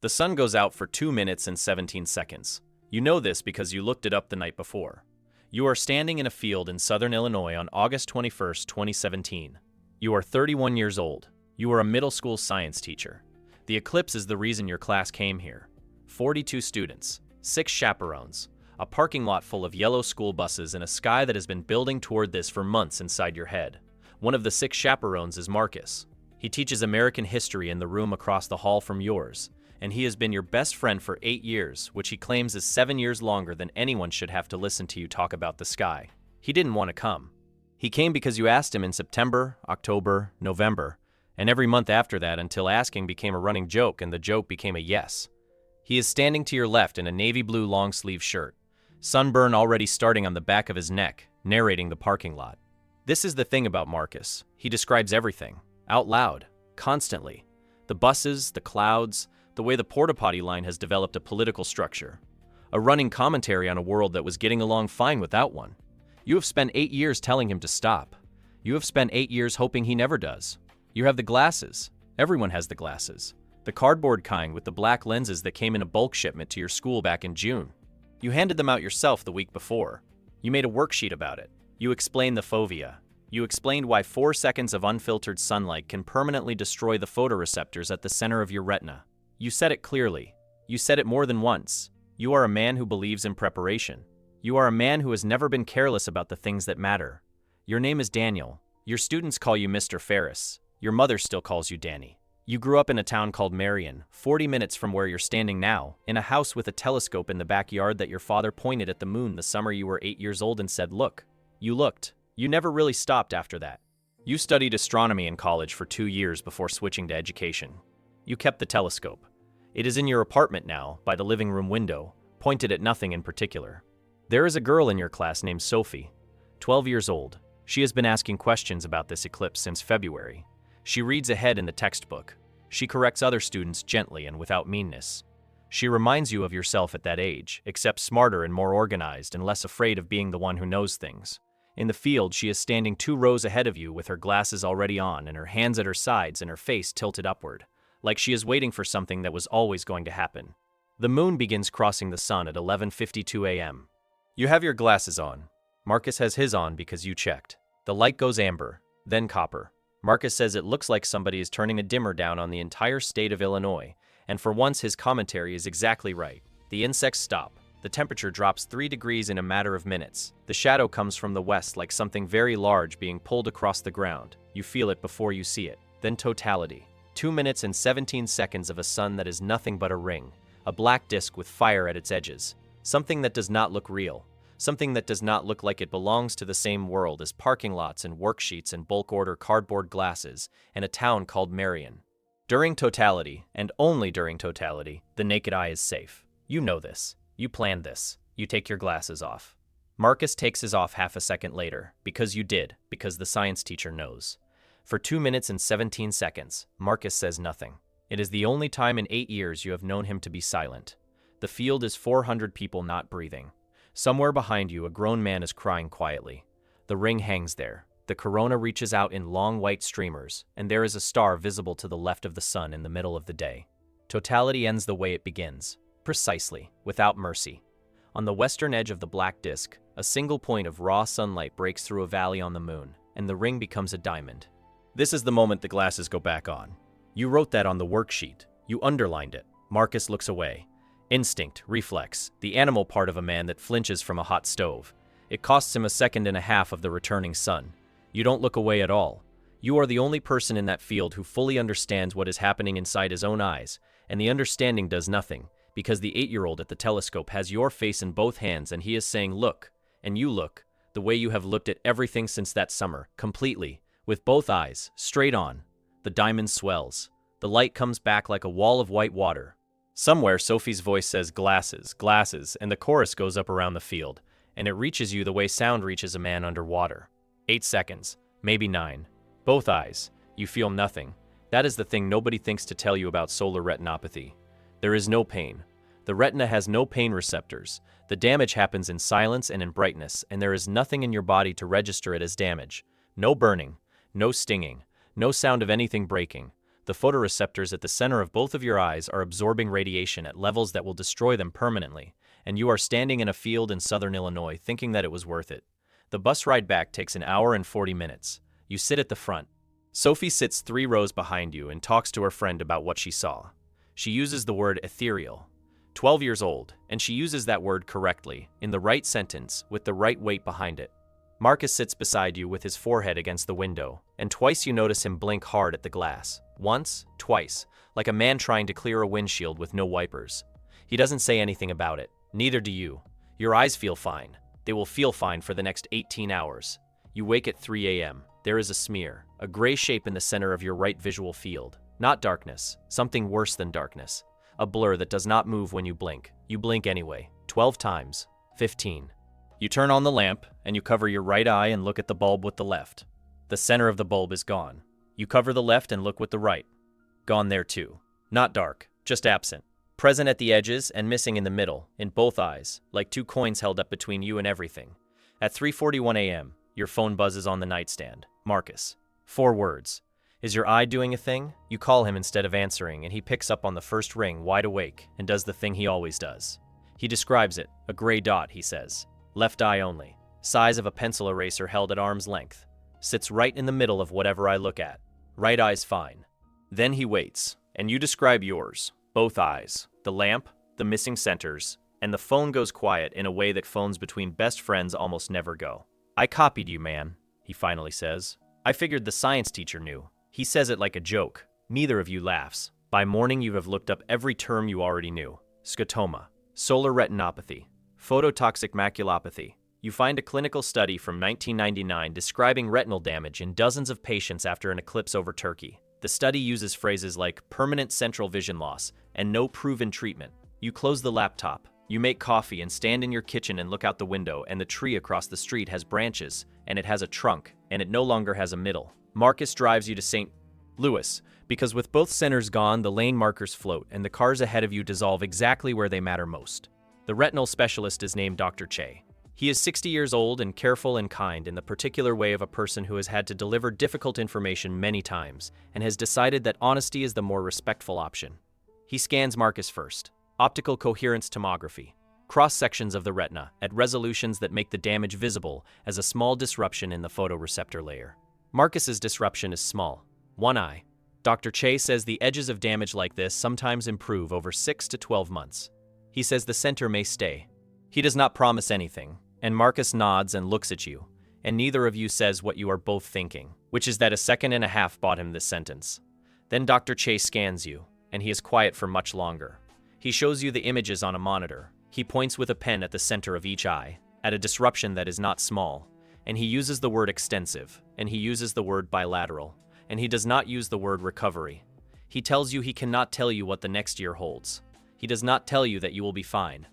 The sun goes out for 2 minutes and 17 seconds. You know this because you looked it up the night before. You are standing in a field in southern Illinois on August 21st, 2017. You are 31 years old. You are a middle school science teacher. The eclipse is the reason your class came here. 42 students, 6 chaperones, a parking lot full of yellow school buses, and a sky that has been building toward this for months inside your head. One of the 6 chaperones is Marcus. He teaches American history in the room across the hall from yours, and he has been your best friend for 8 years, which he claims is 7 years longer than anyone should have to listen to you talk about the sky. He didn't want to come. He came because you asked him in September, October, November, and every month after that until asking became a running joke and the joke became a yes. He is standing to your left in a navy blue long-sleeve shirt, sunburn already starting on the back of his neck, narrating the parking lot. This is the thing about Marcus. He describes everything, out loud, constantly. The buses, the clouds, the way the porta-potty line has developed a political structure. A running commentary on a world that was getting along fine without one. You have spent 8 years telling him to stop. You have spent 8 years hoping he never does. You have the glasses. Everyone has the glasses. The cardboard kind with the black lenses that came in a bulk shipment to your school back in June. You handed them out yourself the week before. You made a worksheet about it. You explained the fovea. You explained why 4 seconds of unfiltered sunlight can permanently destroy the photoreceptors at the center of your retina. You said it clearly. You said it more than once. You are a man who believes in preparation. You are a man who has never been careless about the things that matter. Your name is Daniel. Your students call you Mr. Ferris. Your mother still calls you Danny. You grew up in a town called Marion, 40 minutes from where you're standing now, in a house with a telescope in the backyard that your father pointed at the moon the summer you were 8 years old and said, "Look." You looked. You never really stopped after that. You studied astronomy in college for 2 years before switching to education. You kept the telescope. It is in your apartment now, by the living room window, pointed at nothing in particular. There is a girl in your class named Sophie, 12 years old. She has been asking questions about this eclipse since February. She reads ahead in the textbook. She corrects other students gently and without meanness. She reminds you of yourself at that age, except smarter and more organized and less afraid of being the one who knows things. In the field, she is standing 2 rows ahead of you with her glasses already on and her hands at her sides and her face tilted upward, like she is waiting for something that was always going to happen. The moon begins crossing the sun at 11:52 a.m. You have your glasses on. Marcus has his on because you checked. The light goes amber, then copper. Marcus says it looks like somebody is turning a dimmer down on the entire state of Illinois, and for once his commentary is exactly right. The insects stop. The temperature drops 3 degrees in a matter of minutes. The shadow comes from the west like something very large being pulled across the ground. You feel it before you see it. Then totality. 2 minutes and 17 seconds of a sun that is nothing but a ring, a black disk with fire at its edges. Something that does not look real. Something that does not look like it belongs to the same world as parking lots and worksheets and bulk order cardboard glasses and a town called Marion. During totality, and only during totality, the naked eye is safe. You know this. You planned this. You take your glasses off. Marcus takes his off half a second later, because you did, because the science teacher knows. For 2 minutes and 17 seconds, Marcus says nothing. It is the only time in 8 years you have known him to be silent. The field is 400 people not breathing. Somewhere behind you, a grown man is crying quietly. The ring hangs there. The corona reaches out in long white streamers, and there is a star visible to the left of the sun in the middle of the day. Totality ends the way it begins, precisely, without mercy. On the western edge of the black disk, a single point of raw sunlight breaks through a valley on the moon, and the ring becomes a diamond. This is the moment the glasses go back on. You wrote that on the worksheet. You underlined it. Marcus looks away. Instinct, reflex, the animal part of a man that flinches from a hot stove. It costs him a second and a half of the returning sun. You don't look away at all. You are the only person in that field who fully understands what is happening inside his own eyes, and the understanding does nothing, because the 8-year-old at the telescope has your face in both hands and he is saying, "Look," and you look, the way you have looked at everything since that summer, completely, with both eyes, straight on. The diamond swells. The light comes back like a wall of white water. Somewhere, Sophie's voice says, "Glasses, glasses," and the chorus goes up around the field, and it reaches you the way sound reaches a man underwater. 8 seconds, maybe 9. Both eyes. You feel nothing. That is the thing nobody thinks to tell you about solar retinopathy. There is no pain. The retina has no pain receptors. The damage happens in silence and in brightness, and there is nothing in your body to register it as damage. No burning, no stinging, no sound of anything breaking. The photoreceptors at the center of both of your eyes are absorbing radiation at levels that will destroy them permanently, and you are standing in a field in southern Illinois thinking that it was worth it. The bus ride back takes an hour and 40 minutes. You sit at the front. Sophie sits 3 rows behind you and talks to her friend about what she saw. She uses the word ethereal. 12 years old, and she uses that word correctly, in the right sentence, with the right weight behind it. Marcus sits beside you with his forehead against the window, and twice you notice him blink hard at the glass. Once, twice, like a man trying to clear a windshield with no wipers. He doesn't say anything about it. Neither do you. Your eyes feel fine. They will feel fine for the next 18 hours. You wake at 3 a.m. There is a smear, a gray shape in the center of your right visual field. Not darkness, something worse than darkness. A blur that does not move when you blink. You blink anyway, 12 times, 15. You turn on the lamp, and you cover your right eye and look at the bulb with the left. The center of the bulb is gone. You cover the left and look with the right. Gone there too. Not dark, just absent. Present at the edges and missing in the middle, in both eyes, like 2 coins held up between you and everything. At 3:41 a.m., your phone buzzes on the nightstand. Marcus. 4 words. Is your eye doing a thing? You call him instead of answering, and he picks up on the first ring, wide awake, and does the thing he always does. He describes it, a gray dot, he says. Left eye only. Size of a pencil eraser held at arm's length. Sits right in the middle of whatever I look at. Right eye's fine. Then he waits, and you describe yours. Both eyes, the lamp, the missing centers, and the phone goes quiet in a way that phones between best friends almost never go. I copied you, man, he finally says. I figured the science teacher knew. He says it like a joke. Neither of you laughs. By morning you have looked up every term you already knew. Scotoma, solar retinopathy, phototoxic maculopathy. You find a clinical study from 1999 describing retinal damage in dozens of patients after an eclipse over Turkey. The study uses phrases like permanent central vision loss and no proven treatment. You close the laptop, you make coffee and stand in your kitchen and look out the window, and the tree across the street has branches, and it has a trunk, and it no longer has a middle. Marcus drives you to St. Louis, because with both centers gone, the lane markers float, and the cars ahead of you dissolve exactly where they matter most. The retinal specialist is named Dr. Che. He is 60 years old and careful and kind in the particular way of a person who has had to deliver difficult information many times and has decided that honesty is the more respectful option. He scans Marcus first. Optical coherence tomography. Cross-sections of the retina at resolutions that make the damage visible as a small disruption in the photoreceptor layer. Marcus's disruption is small. 1 eye. Dr. Che says the edges of damage like this sometimes improve over 6 to 12 months. He says the center may stay. He does not promise anything, and Marcus nods and looks at you, and neither of you says what you are both thinking, which is that a second and a half bought him this sentence. Then Dr. Che scans you, and he is quiet for much longer. He shows you the images on a monitor. He points with a pen at the center of each eye, at a disruption that is not small, and he uses the word extensive, and he uses the word bilateral, and he does not use the word recovery. He tells you he cannot tell you what the next year holds. He does not tell you that you will be fine.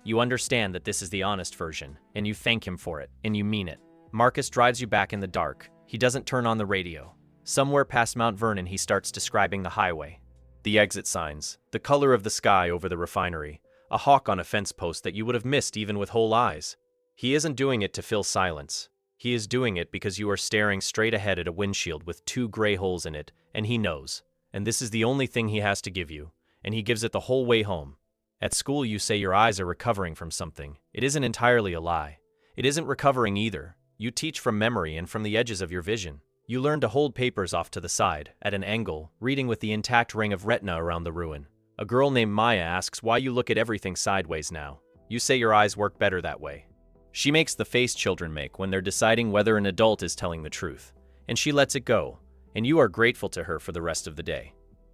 You understand that this is the honest version, and you thank him for it, and you mean it. Marcus drives you back in the dark. He doesn't turn on the radio. Somewhere past Mount Vernon, he starts describing the highway. The exit signs, the color of the sky over the refinery, a hawk on a fence post that you would have missed even with whole eyes. He isn't doing it to fill silence. He is doing it because you are staring straight ahead at a windshield with 2 gray holes in it, and he knows. And this is the only thing he has to give you, and he gives it the whole way home. At school, you say your eyes are recovering from something. It isn't entirely a lie. It isn't recovering either. You teach from memory and from the edges of your vision. You learn to hold papers off to the side, at an angle, reading with the intact ring of retina around the ruin. A girl named Maya asks why you look at everything sideways now. You say your eyes work better that way. She makes the face children make when they're deciding whether an adult is telling the truth. And she lets it go, and you are grateful to her for the rest of the day.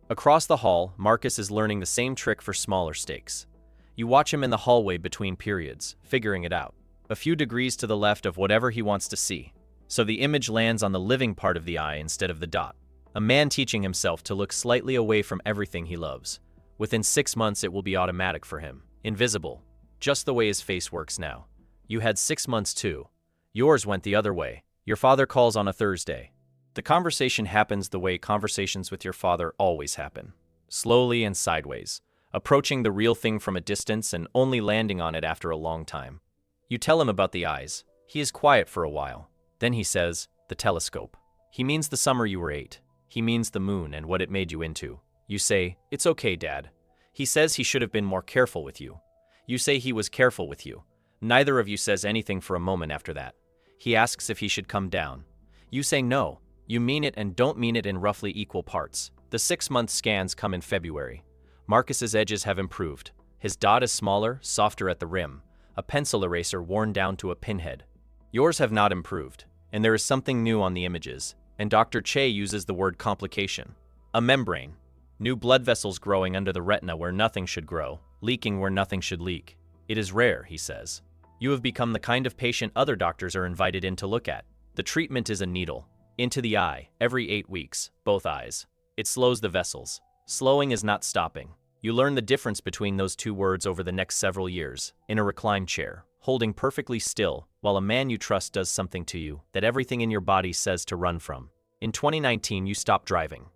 Across the hall, Marcus is learning the same trick for smaller stakes. You watch him in the hallway between periods, figuring it out. A few degrees to the left of whatever he wants to see. So the image lands on the living part of the eye instead of the dot. A man teaching himself to look slightly away from everything he loves. Within 6 months it will be automatic for him. Invisible. Just the way his face works now. You had 6 months too. Yours went the other way. Your father calls on a Thursday. The conversation happens the way conversations with your father always happen. Slowly and sideways. Approaching the real thing from a distance and only landing on it after a long time. You tell him about the eyes. He is quiet for a while. Then he says, the telescope. He means the summer you were 8. He means the moon and what it made you into. You say, "It's okay, Dad." He says he should have been more careful with you. You say he was careful with you. Neither of you says anything for a moment after that. He asks if he should come down. You say no. You mean it and don't mean it in roughly equal parts. The 6-month scans come in February. Marcus's edges have improved. His dot is smaller, softer at the rim, a pencil eraser worn down to a pinhead. Yours have not improved, and there is something new on the images, and Dr. Che uses the word complication. A membrane. New blood vessels growing under the retina where nothing should grow, leaking where nothing should leak. It is rare, he says. You have become the kind of patient other doctors are invited in to look at. The treatment is a needle. Into the eye, every 8 weeks, both eyes. It slows the vessels. Slowing is not stopping. You learn the difference between those two words over the next several years, in a reclined chair, holding perfectly still, while a man you trust does something to you that everything in your body says to run from. In 2019, you stop driving.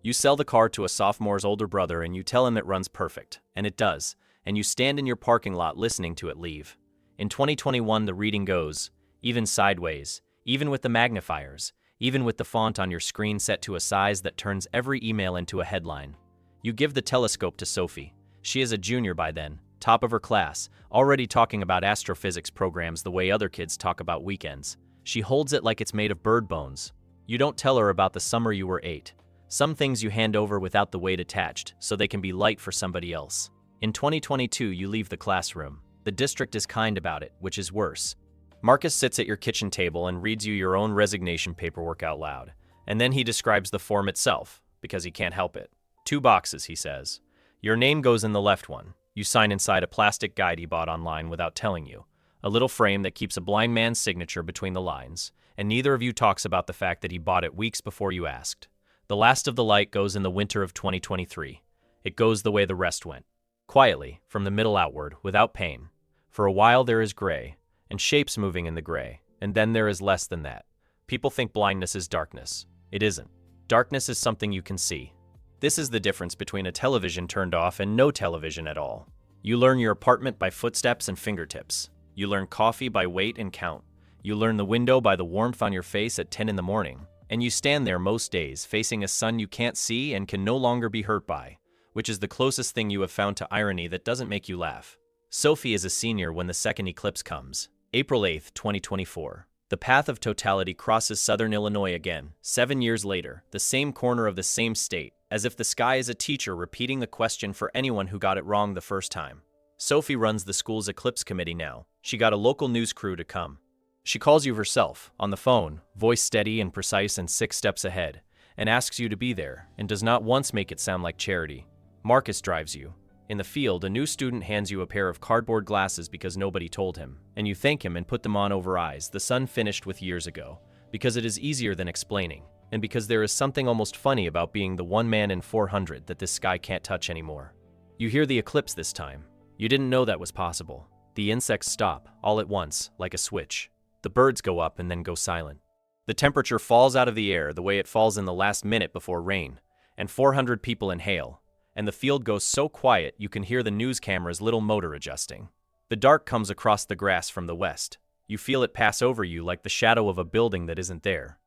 You sell the car to a sophomore's older brother and you tell him it runs perfect, and it does, and you stand in your parking lot listening to it leave. In 2021, the reading goes, even sideways, even with the magnifiers, even with the font on your screen set to a size that turns every email into a headline. You give the telescope to Sophie. She is a junior by then, top of her class, already talking about astrophysics programs the way other kids talk about weekends. She holds it like it's made of bird bones. You don't tell her about the summer you were 8. Some things you hand over without the weight attached, so they can be light for somebody else. In 2022, you leave the classroom. The district is kind about it, which is worse. Marcus sits at your kitchen table and reads you your own resignation paperwork out loud, and then he describes the form itself, because he can't help it. 2 boxes, he says. Your name goes in the left one. You sign inside a plastic guide he bought online without telling you. A little frame that keeps a blind man's signature between the lines, and neither of you talks about the fact that he bought it weeks before you asked. The last of the light goes in the winter of 2023. It goes the way the rest went. Quietly, from the middle outward, without pain. For a while there is gray, and shapes moving in the gray, and then there is less than that. People think blindness is darkness. It isn't. Darkness is something you can see. This is the difference between a television turned off and no television at all. You learn your apartment by footsteps and fingertips. You learn coffee by weight and count. You learn the window by the warmth on your face at 10 in the morning. And you stand there most days, facing a sun you can't see and can no longer be hurt by, which is the closest thing you have found to irony that doesn't make you laugh. Sophie is a senior when the second eclipse comes. April 8, 2024. The path of totality crosses southern Illinois again, 7 years later, the same corner of the same state, as if the sky is a teacher repeating the question for anyone who got it wrong the first time. Sophie runs the school's Eclipse committee now. She got a local news crew to come. She calls you herself, on the phone, voice steady and precise and 6 steps ahead, and asks you to be there, and does not once make it sound like charity. Marcus drives you. In the field, a new student hands you a pair of cardboard glasses because nobody told him, and you thank him and put them on over eyes the sun finished with years ago, because it is easier than explaining, and because there is something almost funny about being the 1 man in 400 that this sky can't touch anymore. You hear the eclipse this time. You didn't know that was possible. The insects stop, all at once, like a switch. The birds go up and then go silent. The temperature falls out of the air the way it falls in the last minute before rain, and 400 people inhale, and the field goes so quiet you can hear the news camera's little motor adjusting. The dark comes across the grass from the west. You feel it pass over you like the shadow of a building that isn't there.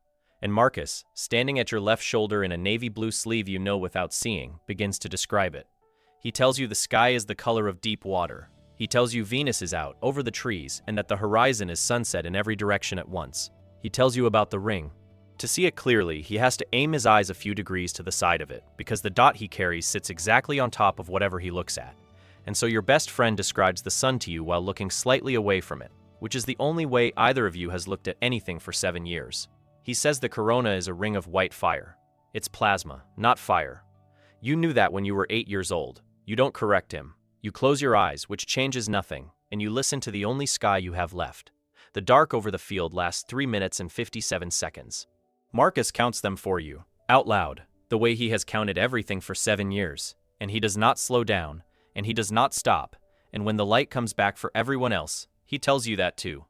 And Marcus, standing at your left shoulder in a navy blue sleeve you know without seeing, begins to describe it. He tells you the sky is the color of deep water. He tells you Venus is out, over the trees, and that the horizon is sunset in every direction at once. He tells you about the ring. To see it clearly, he has to aim his eyes a few degrees to the side of it, because the dot he carries sits exactly on top of whatever he looks at. And so your best friend describes the sun to you while looking slightly away from it, which is the only way either of you has looked at anything for 7 years. He says the corona is a ring of white fire. It's plasma, not fire. You knew that when you were 8 years old. You don't correct him. You close your eyes, which changes nothing, and you listen to the only sky you have left. The dark over the field lasts 3 minutes and 57 seconds. Marcus counts them for you, out loud, the way he has counted everything for 7 years, and he does not slow down, and he does not stop, and when the light comes back for everyone else, he tells you that too.